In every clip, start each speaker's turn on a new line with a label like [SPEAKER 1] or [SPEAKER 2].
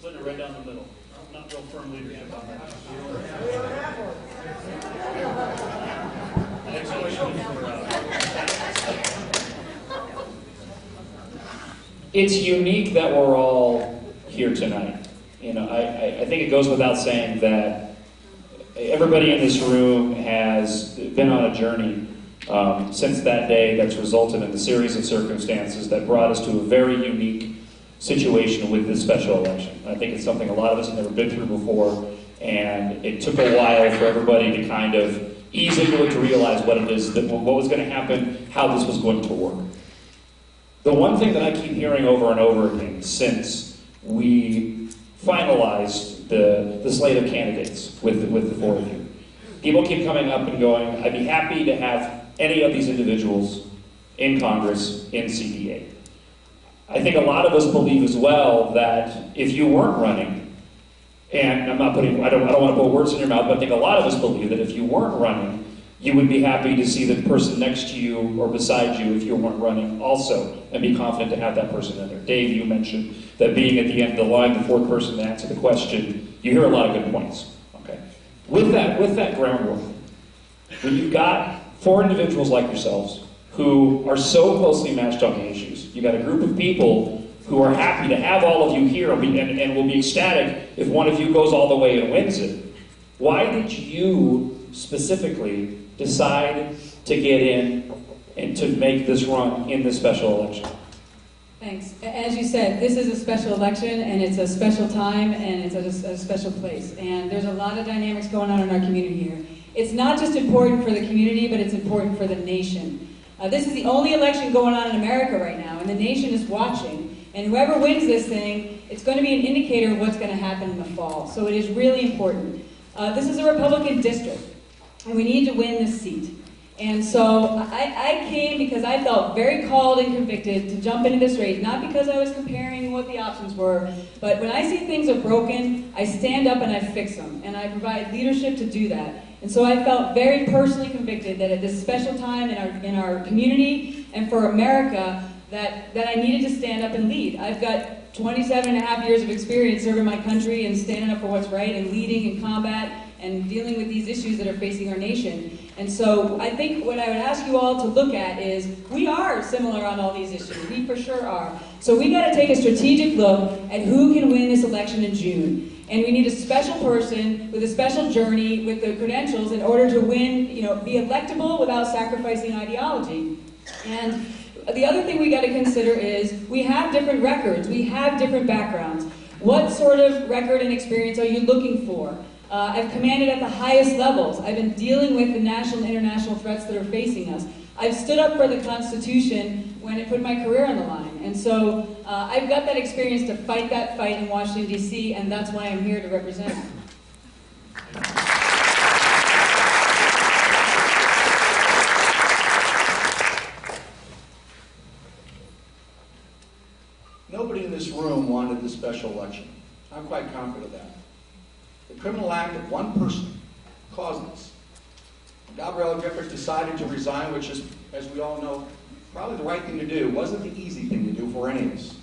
[SPEAKER 1] Splitting it right down the middle. Not real firm leadership on that. Next question is for
[SPEAKER 2] It's unique that we're all here tonight. You know, I think it goes without saying that everybody in this room has been on a journey since that day that's resulted in the series of circumstances that brought us to a very unique situation with this special election. I think it's something a lot of us have never been through before, and it took a while for everybody to kind of ease into it, to realize what it is, that what was going to happen, how this was going to work. The one thing that I keep hearing over and over again since we finalized the slate of candidates with the four of you, people keep coming up and going, I'd be happy to have any of these individuals in Congress, in CDA. I think a lot of us believe as well that if you weren't running, and I don't want to put words in your mouth, but I think a lot of us believe that if you weren't running, you would be happy to see the person next to you or beside you if you weren't running also, and be confident to have that person in there. Dave, you mentioned that being at the end of the line, the fourth person to answer the question, you hear a lot of good points. Okay. With that groundwork, when you've got four individuals like yourselves who are so closely matched on the issues, you got a group of people who are happy to have all of you here and will be ecstatic if one of you goes all the way and wins it. Why did you specifically decide to get in and to make this run in this special election?
[SPEAKER 3] Thanks. As you said, this is a special election, and it's a special time, and it's a special place. And there's a lot of dynamics going on in our community here. It's not just important for the community, but it's important for the nation. This is the only election going on in America right now, and the nation is watching. And whoever wins this thing, it's going to be an indicator of what's going to happen in the fall. So it is really important. This is a Republican district, and we need to win this seat. And so I came because I felt very called and convicted to jump into this race, not because I was comparing what the options were, but when I see things are broken, I stand up and I fix them, and I provide leadership to do that. And so I felt very personally convicted that at this special time in our community and for America, that I needed to stand up and lead. I've got 27 and a half years of experience serving my country and standing up for what's right and leading in combat and dealing with these issues that are facing our nation. And so I think what I would ask you all to look at is, we are similar on all these issues. We for sure are. So we got to take a strategic look at who can win this election in June. And we need a special person with a special journey with the credentials in order to win, be electable without sacrificing ideology. And the other thing we got to consider is we have different records. We have different backgrounds. What sort of record and experience are you looking for? I've commanded at the highest levels. I've been dealing with the national and international threats that are facing us. I've stood up for the Constitution when it put my career on the line. And so I've got that experience to fight that fight in Washington, D.C., and that's why I'm here to represent.
[SPEAKER 4] Nobody in this room wanted this special election. I'm quite confident of that. The criminal act of one person caused this. Gabrielle Giffords decided to resign, which is, as we all know, probably the right thing to do. It wasn't the easy thing to do for any of us.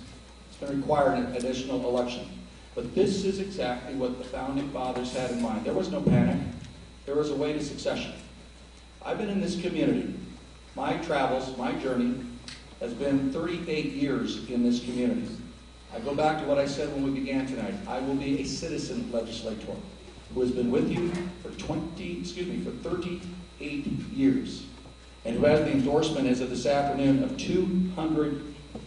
[SPEAKER 4] It's going to require an additional election. But this is exactly what the Founding Fathers had in mind. There was no panic. There was a way to succession. I've been in this community. My travels, my journey, has been 38 years in this community. I go back to what I said when we began tonight. I will be a citizen legislator who has been with you for 38 years, and who has the endorsement as of this afternoon of 200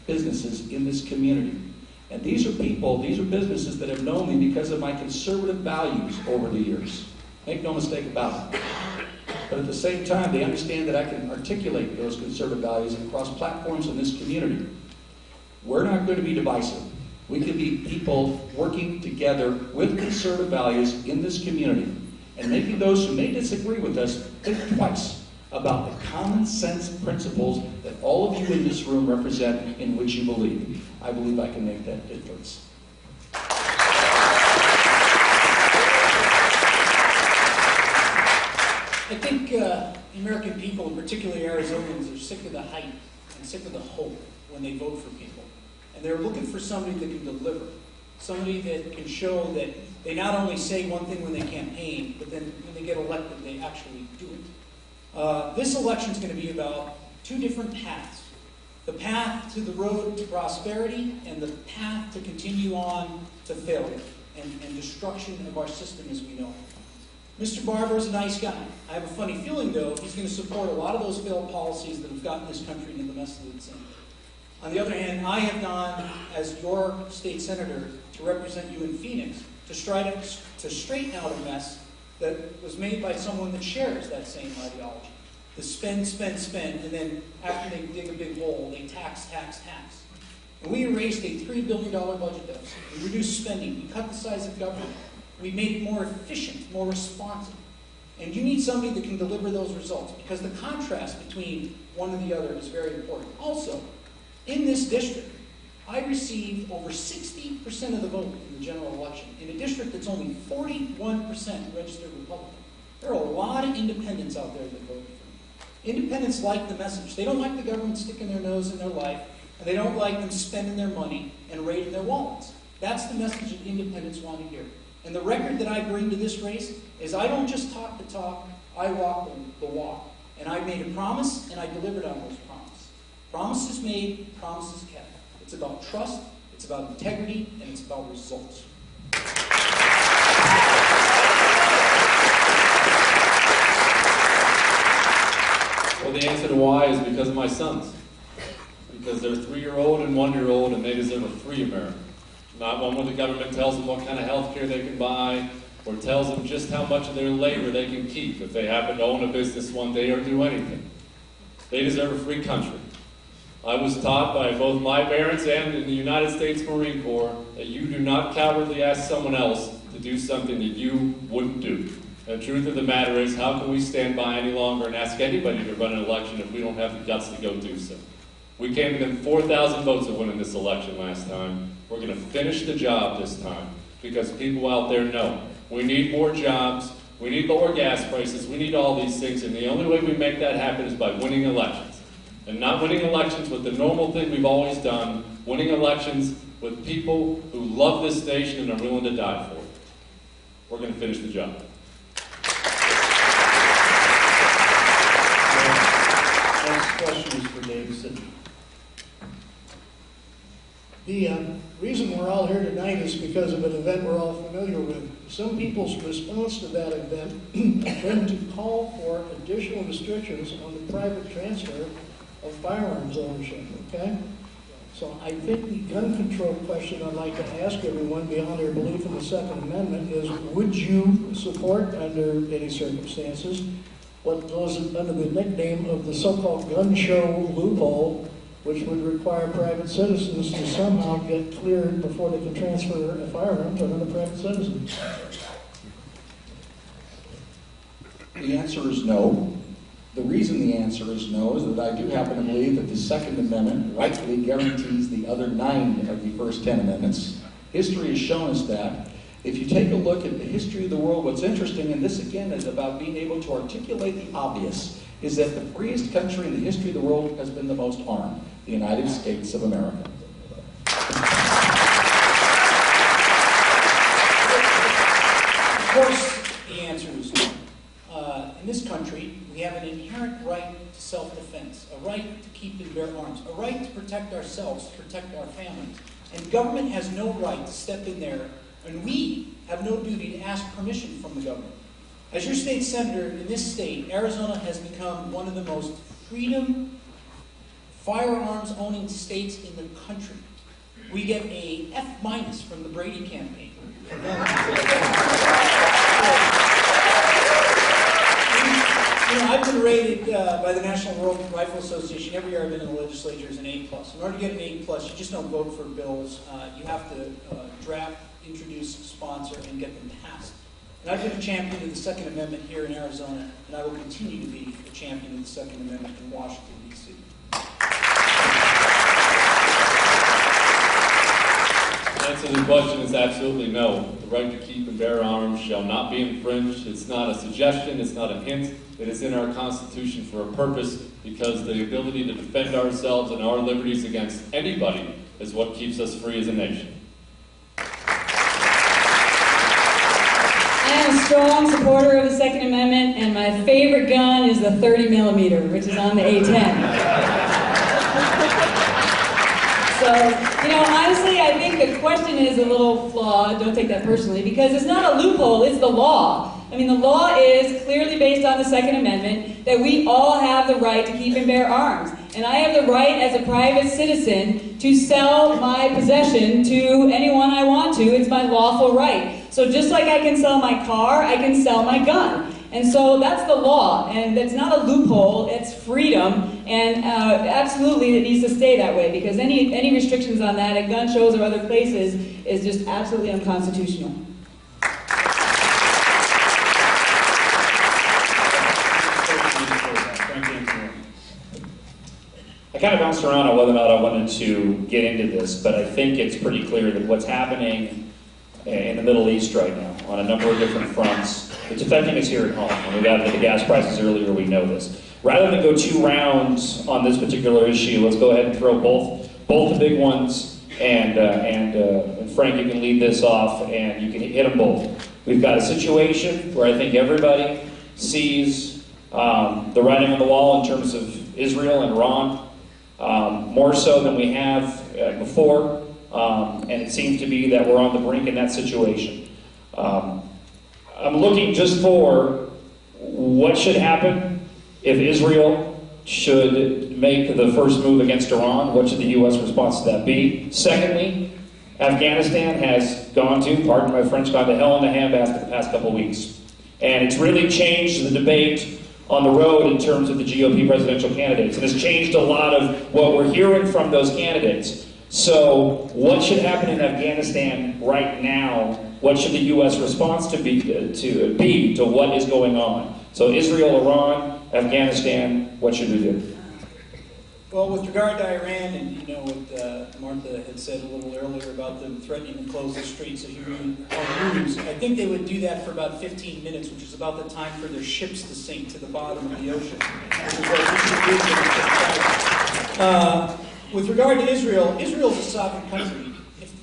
[SPEAKER 4] businesses in this community. And these are people, these are businesses that have known me because of my conservative values over the years. Make no mistake about it. But at the same time, they understand that I can articulate those conservative values across platforms in this community. We're not going to be divisive. We can be people working together with conservative values in this community and making those who may disagree with us think twice about the common sense principles that all of you in this room represent, in which you believe. I believe I can make that difference.
[SPEAKER 5] I think the American people, and particularly Arizonans, are sick of the hype and sick of the hope when they vote for people. And they're looking for somebody that can deliver. somebody that can show that they not only say one thing when they campaign, but then when they get elected, they actually do it. This election is going to be about two different paths. The path to the road to prosperity and the path to continue on to failure and destruction of our system as we know it. Mr. Barber is a nice guy. I have a funny feeling, though, he's going to support a lot of those failed policies that have gotten this country into the mess that it's in. On the other hand, I have gone, as your state senator, to represent you in Phoenix, to straighten out a mess that was made by someone that shares that same ideology. The spend, spend, spend, and then after they dig a big hole, they tax, tax, tax. And we erased a $3 billion budget deficit. We reduced spending. We cut the size of government. We made it more efficient, more responsive. And you need somebody that can deliver those results, because the contrast between one and the other is very important. Also, in this district, I received over 60% of the vote in the general election in a district that's only 41% registered Republican. There are a lot of independents out there that voted for me. Independents like the message. They don't like the government sticking their nose in their life, and they don't like them spending their money and raiding their wallets. That's the message that independents want to hear. And the record that I bring to this race is I don't just talk the talk, I walk the walk. And I made a promise, and I delivered on those promises. Promises made, promises kept. It's about trust, it's about integrity, and it's about results.
[SPEAKER 6] Well, the answer to why is because of my sons. Because they're 3-year-old and 1-year-old, and they deserve a free America. Not one where the government tells them what kind of health care they can buy, or tells them just how much of their labor they can keep if they happen to own a business one day or do anything. They deserve a free country. I was taught by both my parents and in the United States Marine Corps that you do not cowardly ask someone else to do something that you wouldn't do. The truth of the matter is, how can we stand by any longer and ask anybody to run an election if we don't have the guts to go do so? We came within 4,000 votes of winning this election last time. We're going to finish the job this time, because people out there know we need more jobs, we need lower gas prices, we need all these things, and the only way we make that happen is by winning elections. And not winning elections with the normal thing we've always done, winning elections with people who love this nation and are willing to die for it. We're going to finish the job.
[SPEAKER 1] Next question is for Dave Sidney.
[SPEAKER 7] The reason we're all here tonight is because of an event we're all familiar with. Some people's response to that event has been to call for additional restrictions on the private transfer of firearms ownership, okay? So I think the gun control question I'd like to ask everyone, beyond their belief in the Second Amendment, is would you support, under any circumstances, what goes under the nickname of the so-called gun show loophole, which would require private citizens to somehow get cleared before they can transfer a firearm to another private citizen?
[SPEAKER 4] The answer is no. The reason the answer is no is that I do happen to believe that the Second Amendment rightfully guarantees the other 9 of the first 10 amendments. History has shown us that. If you take a look at the history of the world, what's interesting, and this again is about being able to articulate the obvious, is that the freest country in the history of the world has been the most armed, the United States of America.
[SPEAKER 5] Of course, the answer is no. In this country, we have an inherent right to self-defense, a right to keep and bear arms, a right to protect ourselves, to protect our families. And government has no right to step in there, and we have no duty to ask permission from the government. As your state senator in this state, Arizona has become one of the most freedom firearms-owning states in the country. We get a F- from the Brady campaign. I've been rated by the National World Rifle Association every year I've been in the legislature as an A+. In order to get an A+, you just don't vote for bills. You have to draft, introduce, sponsor, and get them passed. And I've been a champion of the Second Amendment here in Arizona, and I will continue to be a champion of the Second Amendment in Washington, D.C.
[SPEAKER 6] The answer to the question is absolutely no. The right to keep and bear arms shall not be infringed. It's not a suggestion, it's not a hint. It is in our Constitution for a purpose, because the ability to defend ourselves and our liberties against anybody is what keeps us free as a nation.
[SPEAKER 3] strong supporter of the Second Amendment, and my favorite gun is the 30 millimeter, which is on the A10. So, honestly, I think the question is a little flawed, don't take that personally, because it's not a loophole, it's the law. I mean, the law is clearly based on the Second Amendment that we all have the right to keep and bear arms. And I have the right as a private citizen to sell my possession to anyone I want to. It's my lawful right. So just like I can sell my car, I can sell my gun. And so that's the law, and it's not a loophole, it's freedom, and absolutely it needs to stay that way, because any restrictions on that at gun shows or other places is just absolutely unconstitutional.
[SPEAKER 2] I kind of bounced around on whether or not I wanted to get into this, but I think it's pretty clear that what's happening in the Middle East right now, on a number of different fronts, it's affecting us here at home. When we got into the gas prices earlier, we know this. Rather than go 2 rounds on this particular issue, let's go ahead and throw both the big ones, and Frank, you can lead this off, and you can hit them both. We've got a situation where I think everybody sees the writing on the wall in terms of Israel and Iran, more so than we have before, and it seems to be that we're on the brink in that situation. I'm looking just for what should happen if Israel should make the first move against Iran. What should the U.S. response to that be? Secondly, Afghanistan has gone to, pardon my French, gone to hell in a handbasket the past couple of weeks. And it's really changed the debate on the road in terms of the GOP presidential candidates. And it's changed a lot of what we're hearing from those candidates. So what should happen in Afghanistan right now? What should the U.S. response be to what is going on? So Israel, Iran, Afghanistan, what should we do?
[SPEAKER 5] Well, with regard to Iran, and what Martha had said a little earlier about them threatening to close the streets of Hormuz, I think they would do that for about 15 minutes, which is about the time for their ships to sink to the bottom of the ocean. With regard to Israel, Israel is a sovereign country.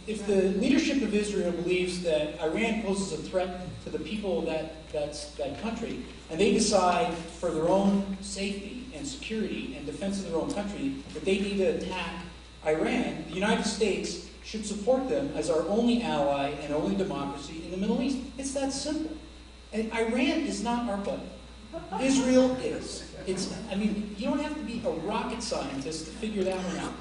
[SPEAKER 5] If the leadership of Israel believes that Iran poses a threat to the people of that country, and they decide for their own safety and security and defense of their own country that they need to attack Iran, the United States should support them as our only ally and only democracy in the Middle East. It's that simple. And Iran is not our buddy. Israel is. You don't have to be a rocket scientist to figure that one out.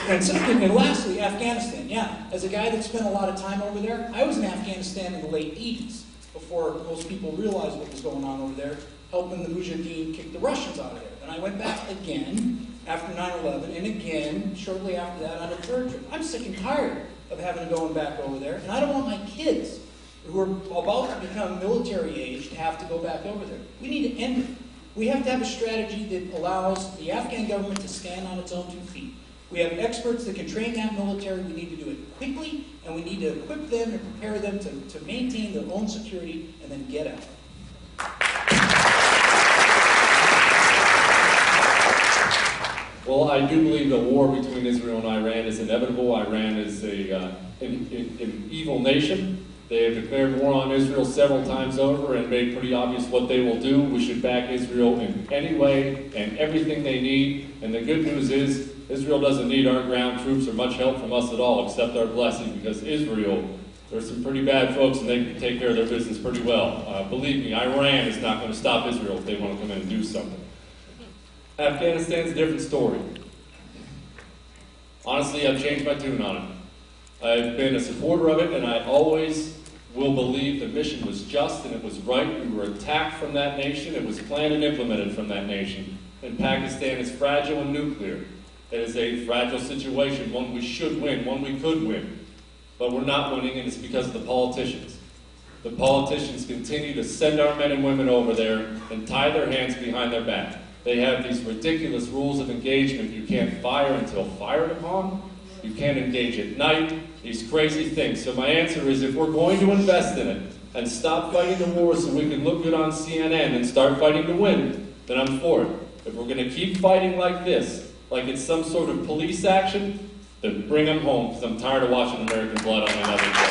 [SPEAKER 5] And lastly, Afghanistan. Yeah, as a guy that spent a lot of time over there, I was in Afghanistan in the late 80s, before most people realized what was going on over there, helping the Mujahideen kick the Russians out of there. And I went back again after 9/11, and again shortly after that on a third trip. I'm sick and tired of having to go back over there, and I don't want my kids, who are about to become military age, to have to go back over there. We need to end it. We have to have a strategy that allows the Afghan government to stand on its own 2 feet. We have experts that can train that military. We need to do it quickly, and we need to equip them and prepare them to maintain their own security and then get out.
[SPEAKER 6] Well, I do believe the war between Israel and Iran is inevitable. Iran is an evil nation. They have declared war on Israel several times over and made pretty obvious what they will do. We should back Israel in any way and everything they need. And the good news is, Israel doesn't need our ground troops or much help from us at all, except our blessing, because Israel, there's some pretty bad folks and they can take care of their business pretty well. Believe me, Iran is not going to stop Israel if they want to come in and do something. Afghanistan's a different story. Honestly, I've changed my tune on it. I've been a supporter of it, and I always will believe the mission was just and it was right. We were attacked from that nation. It was planned and implemented from that nation. And Pakistan is fragile and nuclear. It is a fragile situation, one we should win, one we could win. But we're not winning, and it's because of the politicians. The politicians continue to send our men and women over there and tie their hands behind their back. They have these ridiculous rules of engagement. You can't fire until fired upon. You can't engage at night. These crazy things. So my answer is, if we're going to invest in it and stop fighting the war so we can look good on CNN and start fighting to win, then I'm for it. If we're going to keep fighting like this, like it's some sort of police action, then bring them home, because I'm tired of watching American blood on another day.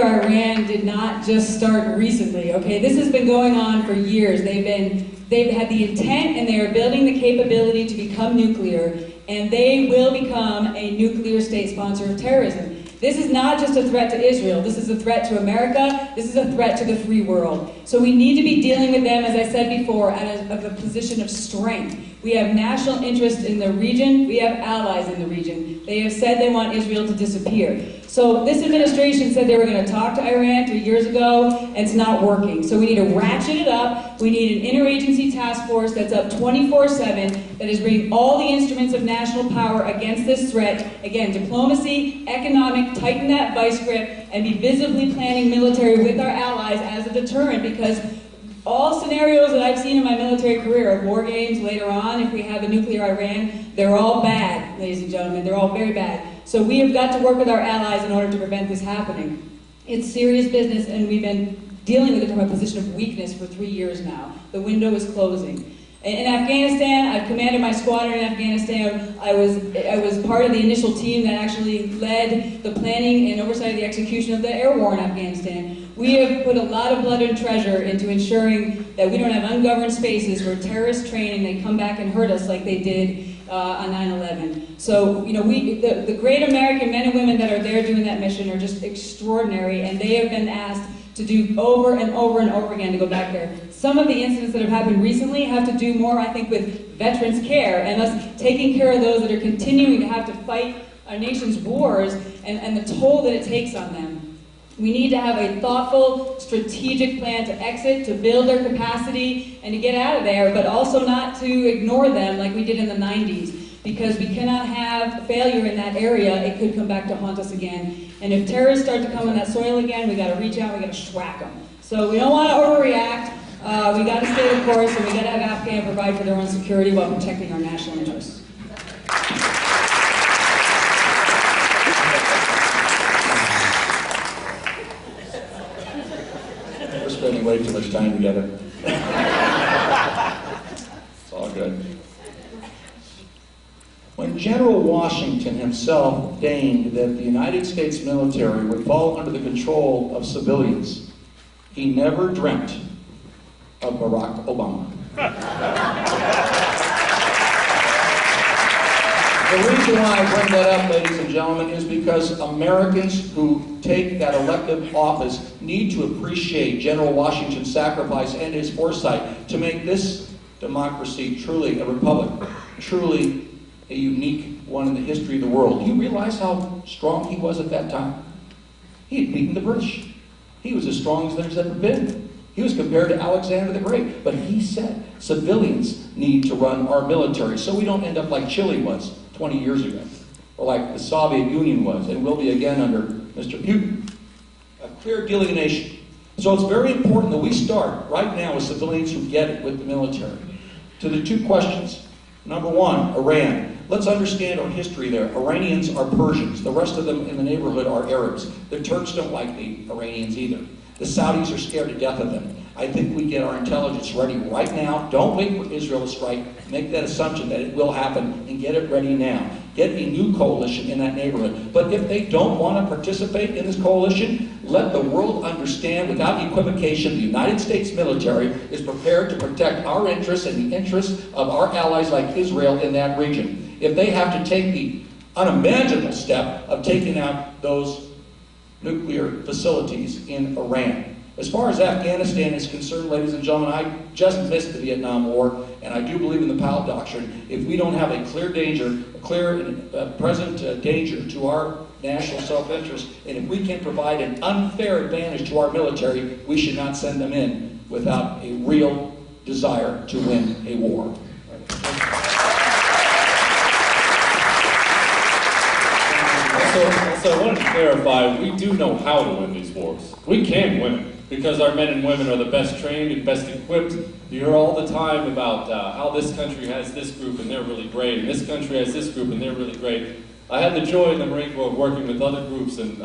[SPEAKER 3] Iran did not just start recently, okay? This has been going on for years. They've had the intent and they are building the capability to become nuclear, and they will become a nuclear state sponsor of terrorism. This is not just a threat to Israel. This is a threat to America. This is a threat to the free world. So we need to be dealing with them, as I said before, out of a position of strength. We have national interest in the region. We have allies in the region. They have said they want Israel to disappear. So this administration said they were going to talk to Iran 2 years ago, and it's not working. So we need to ratchet it up. We need an interagency task force that's up 24/7, that is bringing all the instruments of national power against this threat. Again, diplomacy, economic, tighten that vice grip, and be visibly planning military with our allies as a deterrent, because all scenarios that I've seen in my military career of war games later on, if we have a nuclear Iran, they're all bad, ladies and gentlemen. They're all very bad. So we have got to work with our allies in order to prevent this happening. It's serious business, and we've been dealing with it from a position of weakness for 3 years now. The window is closing. In Afghanistan, I've commanded my squadron in Afghanistan. I was part of the initial team that actually led the planning and oversight of the execution of the air war in Afghanistan. We have put a lot of blood and treasure into ensuring that we don't have ungoverned spaces where terrorists train and they come back and hurt us like they did on 9/11. So, you know, the great American men and women that are there doing that mission are just extraordinary, and they have been asked to do over and over and over again to go back there. Some of the incidents that have happened recently have to do more, I think, with veterans' care and us taking care of those that are continuing to have to fight our nation's wars and the toll that it takes on them. We need to have a thoughtful, strategic plan to exit, to build their capacity, and to get out of there, but also not to ignore them like we did in the 90s, because we cannot have failure in that area. It could come back to haunt us again. And if terrorists start to come on that soil again, we got to reach out, we got to schwack them. So we don't want to overreact. We got to stay the course, and we got to have Afghan provide for their own security while protecting our national interests.
[SPEAKER 4] We're spending way too much time together. It's all good. When General Washington himself deigned that the United States military would fall under the control of civilians, he never dreamt of Barack Obama. The reason why I bring that up, ladies and gentlemen, is because Americans who take that elective office need to appreciate General Washington's sacrifice and his foresight to make this democracy truly a republic, truly a unique one in the history of the world. Do you realize how strong he was at that time? He had beaten the British. He was as strong as there's ever been. He was compared to Alexander the Great. But he said civilians need to run our military so we don't end up like Chile was 20 years ago, or like the Soviet Union was, and will be again under Mr. Putin. A clear delineation. So it's very important that we start right now with civilians who get it with the military. To the two questions. Number one, Iran. Let's understand our history there. Iranians are Persians. The rest of them in the neighborhood are Arabs. The Turks don't like the Iranians either. The Saudis are scared to death of them. I think we get our intelligence ready right now. Don't wait for Israel to strike. Make that assumption that it will happen, and get it ready now. Get a new coalition in that neighborhood. But if they don't want to participate in this coalition, let the world understand without equivocation the United States military is prepared to protect our interests and the interests of our allies like Israel in that region. If they have to take the unimaginable step of taking out those nuclear facilities in Iran. As far as Afghanistan is concerned, ladies and gentlemen, I just missed the Vietnam War, and I do believe in the Powell Doctrine. If we don't have a clear danger, a clear and present danger to our national self-interest, and if we can provide an unfair advantage to our military, we should not send them in without a real desire to win a war.
[SPEAKER 6] So I wanted to clarify, we do know how to win these wars. We can win them because our men and women are the best trained and best equipped. You hear all the time about how this country has this group and they're really great, and this country has this group and they're really great. I had the joy in the Marine Corps of working with other groups and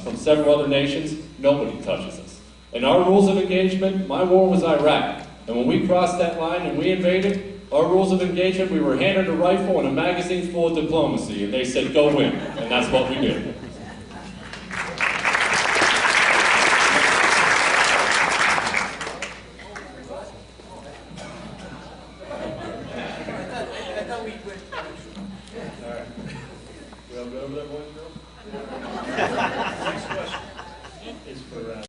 [SPEAKER 6] from several other nations. Nobody touches us. And our rules of engagement, my war was Iraq. And when we crossed that line and we invaded, our rules of engagement, we were handed a rifle and a magazine full of diplomacy, and they said, go win. And that's what we did.
[SPEAKER 5] how we went.
[SPEAKER 6] All right. We all good over there, boys and girls?
[SPEAKER 1] Next question is for